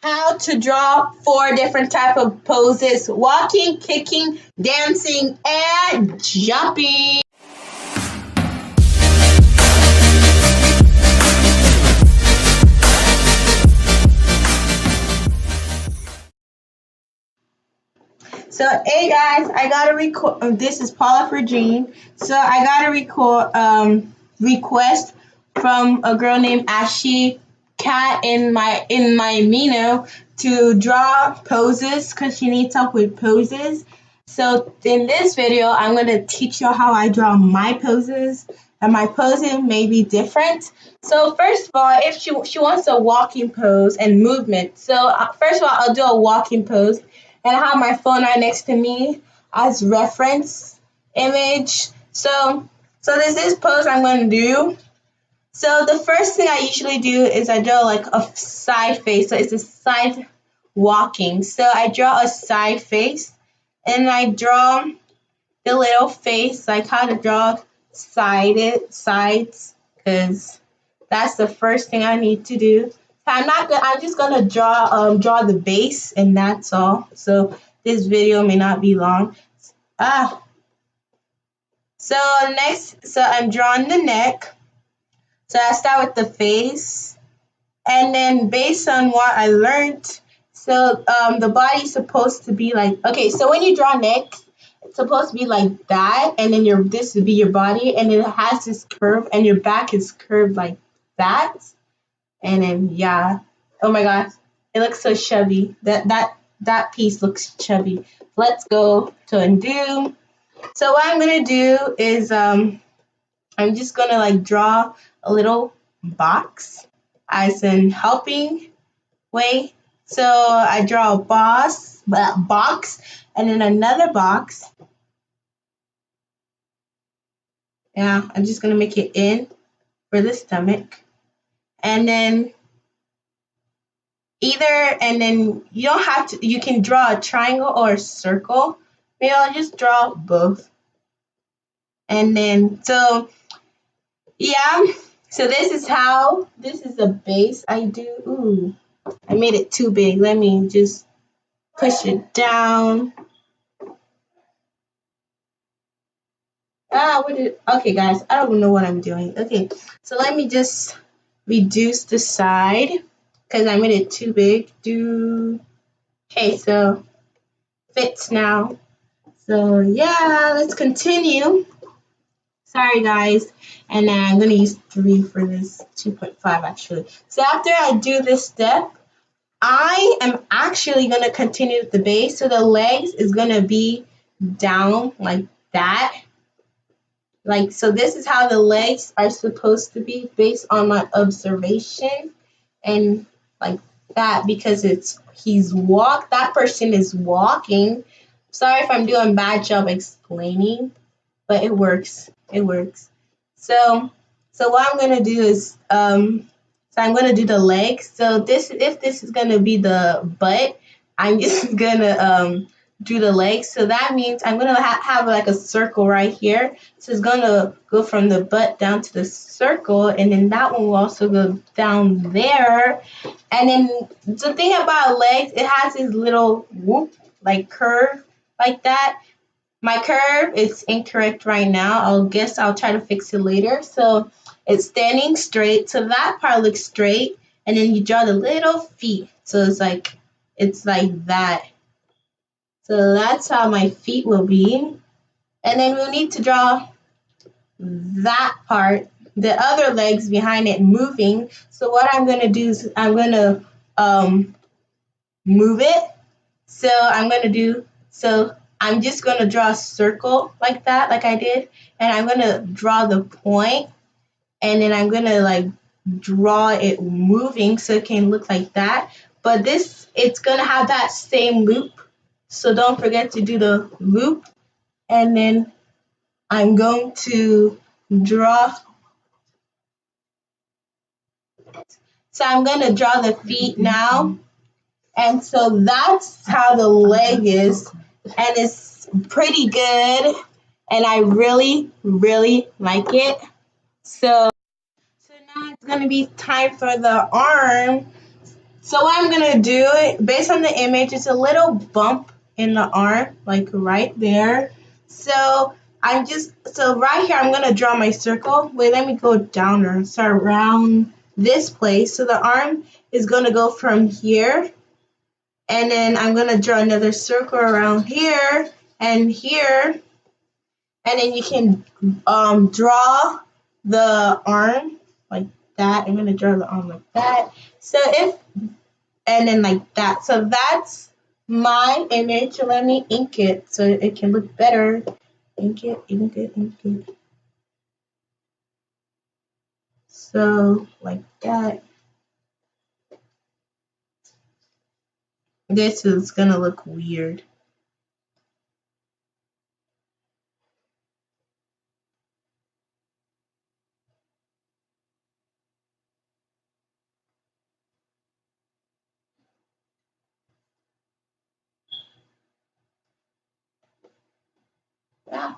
how to draw 4 different type of poses: walking, kicking, dancing, and jumping. So, hey guys, I gotta record. This is Paula Fregene. So I got a request from a girl named AshyCat in my Amino to draw poses because she needs help with poses. So in this video, I'm gonna teach you how I draw my poses, and my posing may be different. So first of all, if she wants a walking pose and movement, so first of all, I'll do a walking pose and I have my phone right next to me as reference image. So there's this pose I'm going to do. So the first thing I usually do is I draw like a side face. So it's a side walking. So I draw a side face and I draw the little face, like how to draw sides, because that's the first thing I need to do. I'm just gonna draw the base, and that's all. So this video may not be long. So next, so I'm drawing the neck. So I start with the face, and then based on what I learned, so the body's supposed to be like, okay. So when you draw neck, it's supposed to be like that, and then this would be your body, and it has this curve, and your back is curved like that. And then yeah, oh my gosh, it looks so chubby. That piece looks chubby. Let's go to undo. So what I'm gonna do is I'm just gonna like draw a little box as in helping way. So I draw a box, and then another box. Yeah, I'm just gonna make it in for the stomach. And then you don't have to, you can draw a triangle or a circle. Maybe I'll just draw both. And then, so yeah, so this is the base I do. Ooh, I made it too big. Let me just push it down. Okay guys, I don't know what I'm doing. Okay, so let me just reduce the side because I made it too big. Okay, so fits now. So yeah, let's continue. Sorry guys, and then I'm gonna use 3 for this, 2.5 actually. So after I do this step, I am actually gonna continue with the base. So the legs is gonna be down like that. Like, so this is how the legs are supposed to be based on my observation, and like that, because that person is walking. Sorry if I'm doing a bad job explaining, but it works. It works. So what I'm gonna do is so I'm gonna do the legs. So if this is gonna be the butt, I'm just gonna do the legs. So that means I'm gonna have like a circle right here. So it's gonna go from the butt down to the circle, and then that one will also go down there. And then the thing about legs, it has this little whoop, like curve like that. My curve is incorrect right now. I'll try to fix it later. So it's standing straight. So that part looks straight, and then you draw the little feet. So it's like that. So that's how my feet will be. And then we'll need to draw that part, the other legs behind it moving. So what I'm going to do is I'm going to move it. So I'm just going to draw a circle like that, like I did. And I'm going to draw the point. And then I'm going to like draw it moving so it can look like that. But it's going to have that same loop. So don't forget to do the loop. And then I'm going to draw. So I'm going to draw the feet now. And so that's how the leg is. And it's pretty good. And I really, really like it. So now it's going to be time for the arm. So what I'm gonna do, based on the image, it's a little bump in the arm, like right there. So right here, I'm gonna draw my circle. Wait, let me go down or start around this place. So the arm is gonna go from here, and then I'm gonna draw another circle around here and here, and then you can draw the arm like that. I'm gonna draw the arm like that. And then like that. So that's my image. Let me ink it so it can look better. Ink it, ink it, ink it. So like that. This is gonna look weird. Yeah.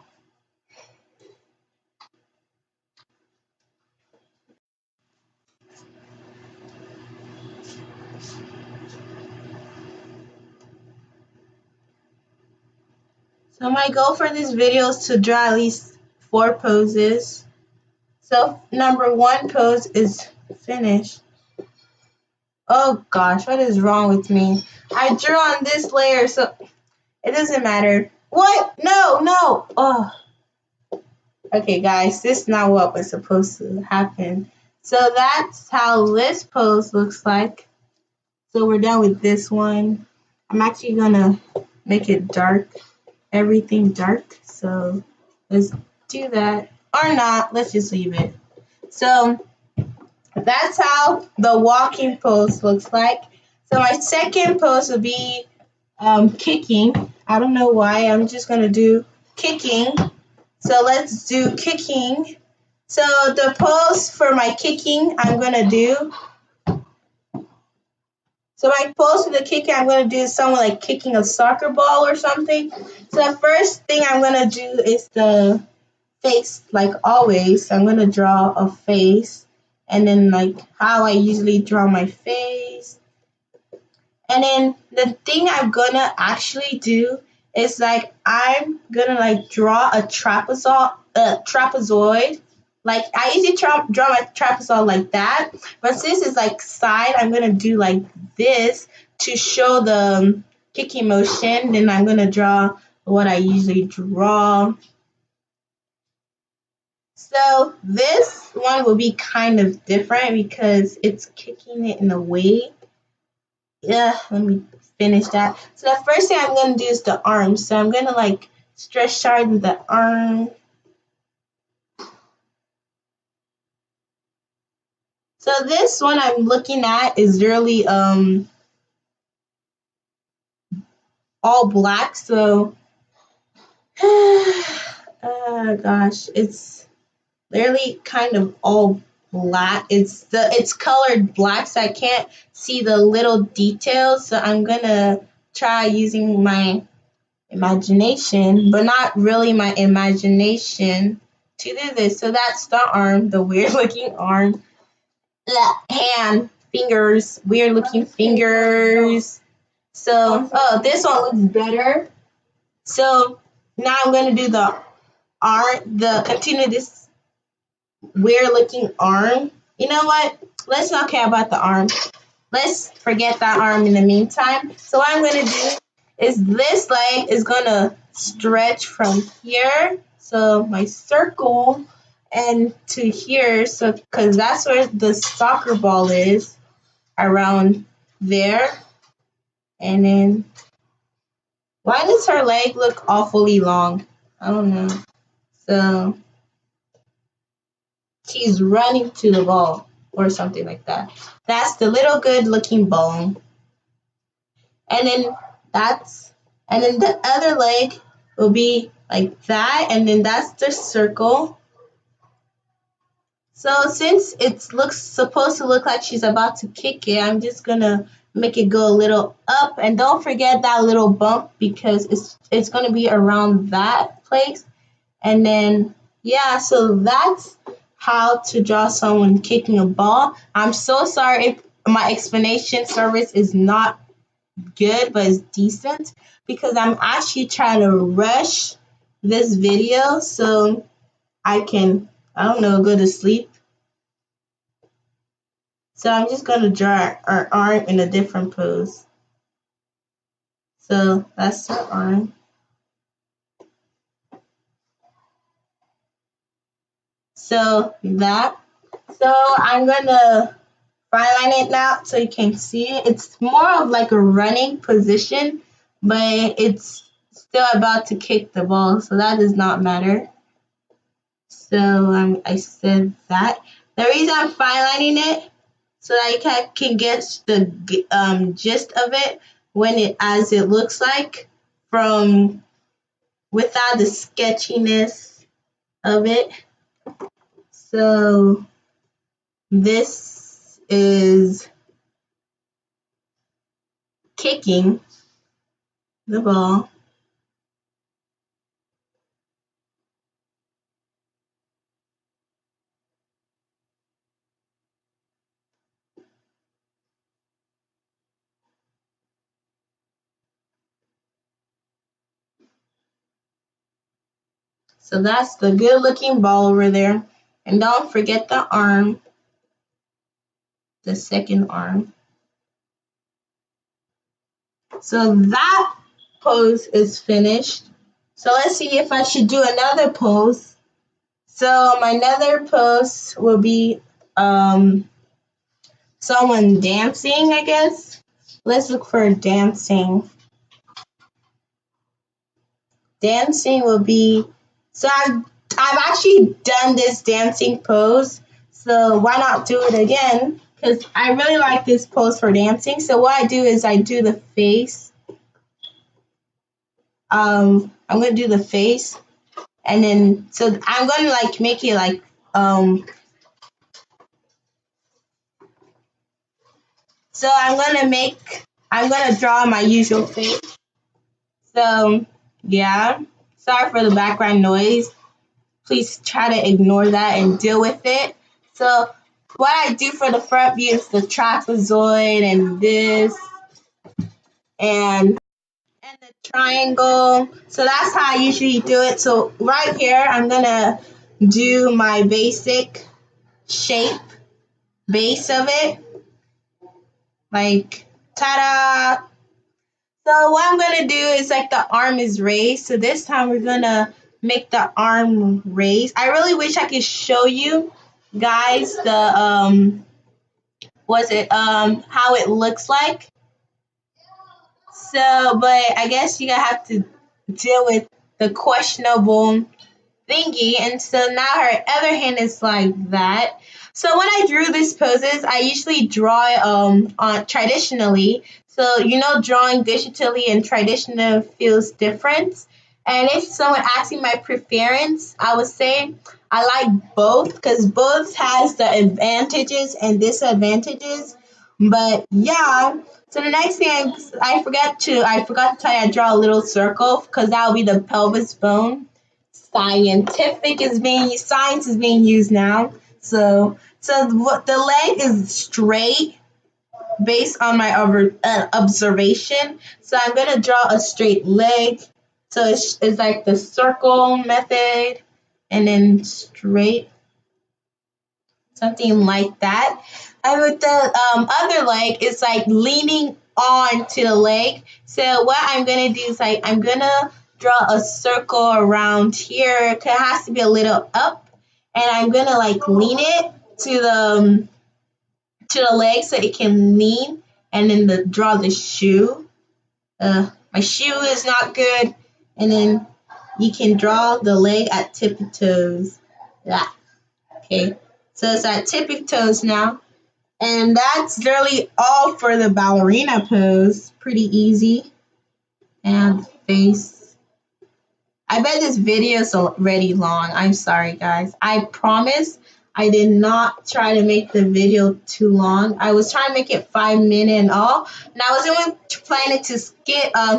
So my goal for this video is to draw at least 4 poses. So number 1 pose is finished. Oh gosh, what is wrong with me? I drew on this layer, so it doesn't matter. What? No, no. Oh. Okay, guys, this is not what was supposed to happen. So that's how this pose looks like. So we're done with this one. I'm actually gonna make it dark, everything dark. So let's do that, or not. Let's just leave it. So that's how the walking pose looks like. So my second pose will be kicking. I don't know why. I'm just gonna do kicking. So let's do kicking. So the pose for my kicking, I'm gonna do. So my pose for the kicking, I'm gonna do something like kicking a soccer ball or something. So the first thing I'm gonna do is the face, like always. So I'm gonna draw a face, and then like how I usually draw my face. And then the thing I'm gonna actually do is like I'm gonna like draw a trapezoid. Like I usually draw my trapezoid like that, but since it's like side, I'm gonna do like this to show the kicking motion. Then I'm gonna draw what I usually draw. So this one will be kind of different because it's kicking it in a way. Yeah, let me finish that. So the first thing I'm gonna do is the arm. So I'm gonna like stretch sharpen the arm. So this one I'm looking at is really all black. So gosh, it's literally kind of all black. It's colored black, so I can't see the little details. So I'm gonna try using my imagination, but not really my imagination to do this. So that's the arm, the weird looking arm. Hand, fingers, weird looking fingers. So, oh, this one looks better. So now I'm gonna do the continue this weird looking arm. You know what? Let's not care about the arm. Let's forget that arm in the meantime. So what I'm gonna do is this leg is gonna stretch from here. So my circle and to here, so because that's where the soccer ball is, around there. And then why does her leg look awfully long? I don't know. So she's running to the ball or something like that. That's the little good looking bone. And then the other leg will be like that, and then that's the circle. So since it looks supposed to look like she's about to kick it, I'm just gonna make it go a little up, and don't forget that little bump because it's gonna be around that place. And then yeah, so that's how to draw someone kicking a ball. I'm so sorry my explanation service is not good, but it's decent because I'm actually trying to rush this video so I can, I don't know, go to sleep. So I'm just going to draw our arm in a different pose. So that's our arm. So that. So I'm going to fine line it now so you can see it. It's more of like a running position, but it's still about to kick the ball, so that does not matter. So I said that. The reason I'm fine lining it so that you can get the gist of it when it as it looks like from without the sketchiness of it. So this is kicking the ball. So that's the good looking ball over there. And don't forget the arm, the second arm. So that pose is finished. So let's see if I should do another pose. So my another pose will be someone dancing, I guess. Let's look for dancing. Dancing will be, so I've actually done this dancing pose, so why not do it again? Because I really like this pose for dancing. So what I do is I do the face. I'm gonna do the face, and then so I'm gonna like make it like so I'm gonna draw my usual face. So yeah, sorry for the background noise. Please try to ignore that and deal with it. So what I do for the front view is the trapezoid and this and the triangle. So that's how I usually do it. So right here, I'm gonna do my basic shape base of it. Like, ta-da! So what I'm gonna do is like the arm is raised. So this time we're gonna make the arm raised. I really wish I could show you guys the how it looks like. So but I guess you gotta have to deal with the questionable thingy, and so now her other hand is like that. So when I drew these poses, I usually draw on traditionally. So drawing digitally and traditional feels different. And if someone asks me my preference, I would say I like both because both has the advantages and disadvantages. But yeah, so the next thing I forgot to tell you I draw a little circle because that will be the pelvis bone. Science is being used now. So the leg is straight based on my observation. So I'm gonna draw a straight leg. So it's like the circle method, and then straight, something like that. And with the other leg, it's like leaning on to the leg. So what I'm gonna do is like I'm gonna draw a circle around here. It has to be a little up, and I'm gonna like lean it to the leg so it can lean, and then draw the shoe. My shoe is not good, and then you can draw the leg at tippy toes. Yeah. Okay. So it's at tippy toes now. And that's really all for the ballerina pose. Pretty easy. And face. I bet this video is already long. I'm sorry, guys. I promise I did not try to make the video too long. I was trying to make it 5 minutes and all. And I was even planning to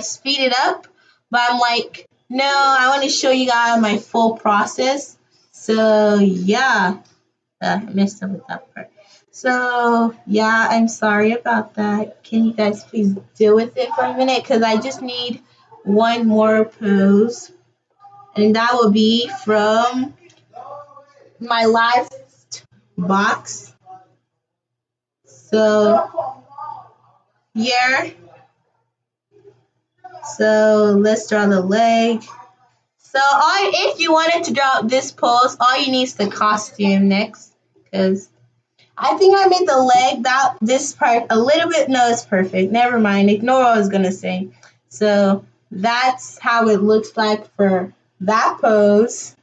speed it up. But I'm like, no, I want to show you guys my full process. So, yeah. I messed up with that part. So yeah, I'm sorry about that. Can you guys please deal with it for a minute? Because I just need one more pose. And that will be from my last box. So here. So let's draw the leg. So if you wanted to draw this pose, all you need is the costume next. Because I think I made the leg, this part a little bit. No, it's perfect. Never mind. Ignore what I was gonna say. So that's how it looks like for that pose.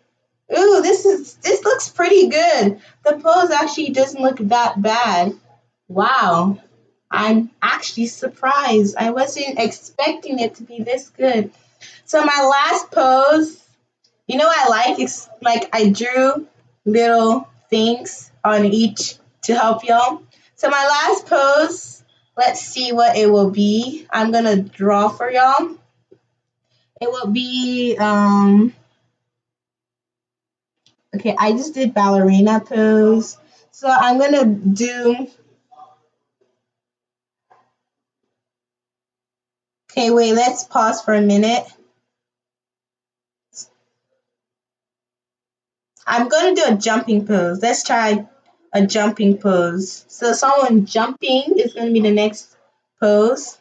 Ooh, this looks pretty good. The pose actually doesn't look that bad. Wow. I'm actually surprised. I wasn't expecting it to be this good. So my last pose, you know what I like? It's like I drew little things on each to help y'all. So my last pose, let's see what it will be. I'm gonna draw for y'all. It will be okay, I just did ballerina pose. So I'm gonna do, okay, wait, let's pause for a minute. I'm gonna do a jumping pose. Let's try a jumping pose. So someone jumping is gonna be the next pose.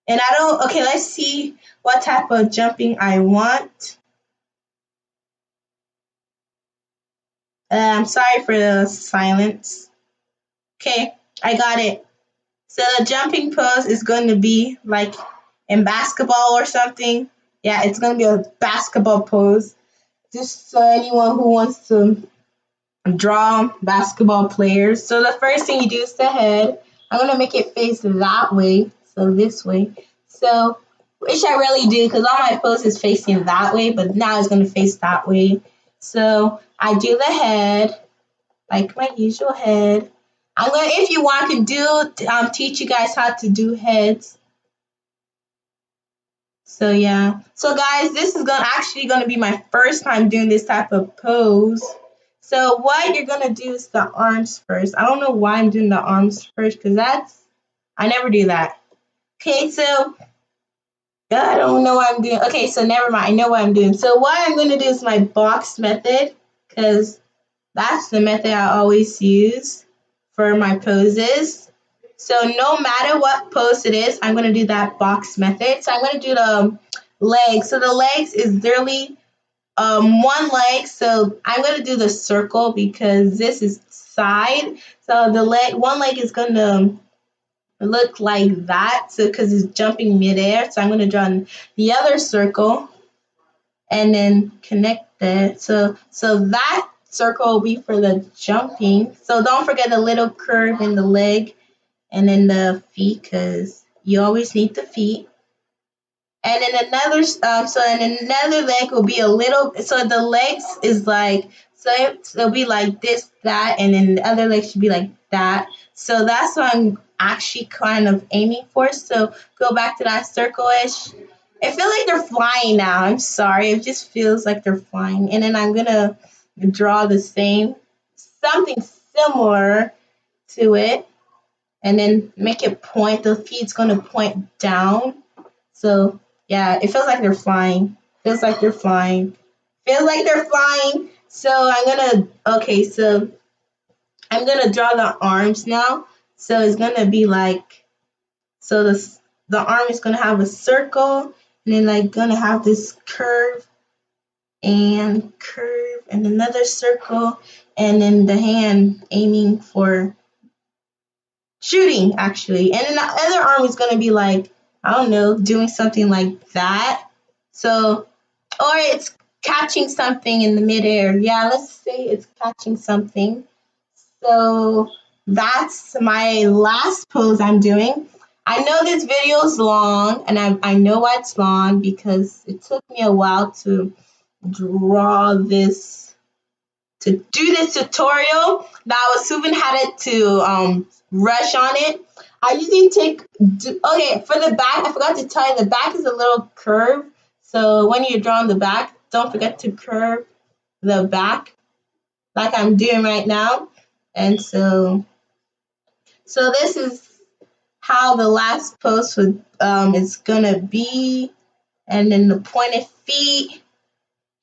And I don't, okay, let's see what type of jumping I want. I'm sorry for the silence. Okay, I got it. So the jumping pose is going to be like in basketball or something. Yeah, it's going to be a basketball pose. Just so anyone who wants to draw basketball players. So the first thing you do is the head. I'm going to make it face that way. So this way. So, which I really do because all my pose is facing that way, but now it's going to face that way. So I do the head, like my usual head. I'm gonna, if you want, I can do teach you guys how to do heads. So yeah. So guys, this is actually gonna be my first time doing this type of pose. So what you're gonna do is the arms first. I don't know why I'm doing the arms first because I never do that. Okay, so I don't know what I'm doing. Okay, so never mind. I know what I'm doing. So what I'm gonna do is my box method because that's the method I always use for my poses. So no matter what pose it is, I'm going to do that box method. So I'm going to do the legs. So the legs is literally one leg. So I'm going to do the circle because this is side. So one leg is going to look like that. So because it's jumping midair. So I'm going to draw the other circle and then connect that. So that circle will be for the jumping. So don't forget the little curve in the leg and in the feet because you always need the feet. And then another, another leg will be a little. So the legs is like, so it'll be like this, that, and then the other leg should be like that. So that's what I'm actually kind of aiming for. So go back to that circle-ish. I feel like they're flying now. I'm sorry. It just feels like they're flying. And then I'm going to draw the same, something similar to it. And then make it point. The feet's going to point down. So, yeah, it feels like they're flying. Feels like they're flying. Feels like they're flying. So I'm going to, okay, so I'm going to draw the arms now. So it's going to be like, so the arm is going to have a circle. And then like gonna have this curve and another circle, and then the hand aiming for shooting actually. And then the other arm is gonna be like, I don't know, doing something like that. So, or it's catching something in the midair. Yeah, let's say it's catching something. So that's my last pose I'm doing. I know this video is long, and I know why it's long because it took me a while to draw this, to do this tutorial. Now I was even had it to rush on it. I usually okay, for the back, I forgot to tell you, the back is a little curve. So when you're drawing the back, don't forget to curve the back like I'm doing right now. And so So this is how the last post would is gonna be, and then the pointed feet,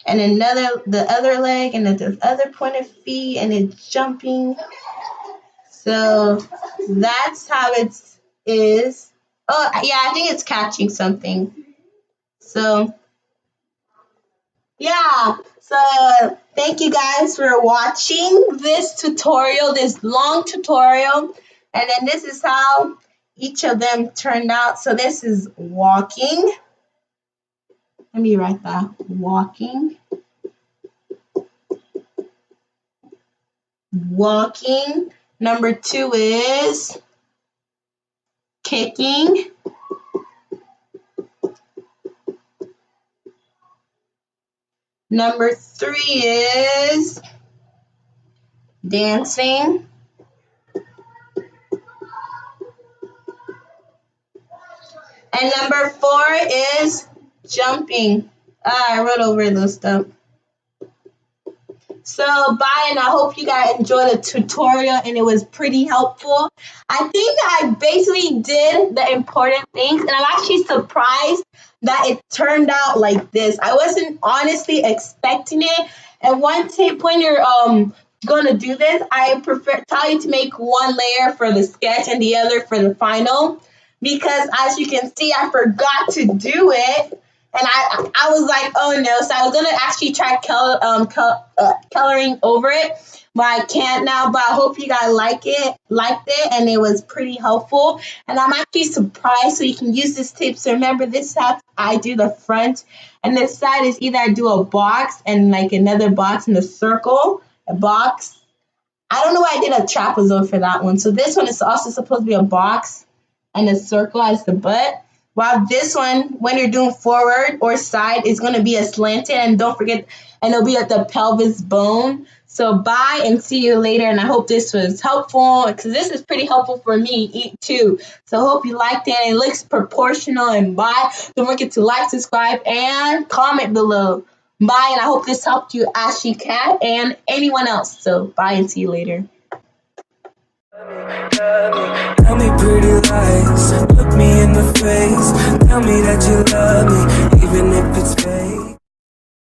and the other leg, and then the other pointed feet, and it's jumping. So that's how it is. Oh yeah, I think it's catching something. So yeah, so thank you guys for watching this tutorial, this long tutorial. And then this is how each of them turned out. So this is walking. Let me write that. Walking. Walking. Number 2 is kicking. Number 3 is dancing. And number 4 is jumping. I wrote over those stuff. So bye, and I hope you guys enjoyed the tutorial and it was pretty helpful. I think that I basically did the important things, and I'm actually surprised that it turned out like this. I wasn't honestly expecting it. And one tip when you're gonna do this, I tell you to make one layer for the sketch and the other for the final, because as you can see, I forgot to do it. And I was like, oh no. So I was gonna actually try coloring over it, but I can't now. But I hope you guys liked it, and it was pretty helpful. And I'm actually surprised. So you can use this tip. So remember, this is how I do the front, and this side is either I do a box and like another box and a circle, a box. I don't know why I did a trapezoid for that one. So this one is also supposed to be a box and a circle as the butt. While this one, when you're doing forward or side, is going to be a slanted, and don't forget, and it'll be at the pelvis bone. So bye, and see you later. And I hope this was helpful, because this is pretty helpful for me too. So I hope you liked it, and it looks proportional. And bye. Don't forget to like, subscribe, and comment below. Bye, and I hope this helped you, AshyCat, and anyone else. So bye, and see you later. Tell me pretty lies, look me in the face. Tell me that you love me, even if it's fake.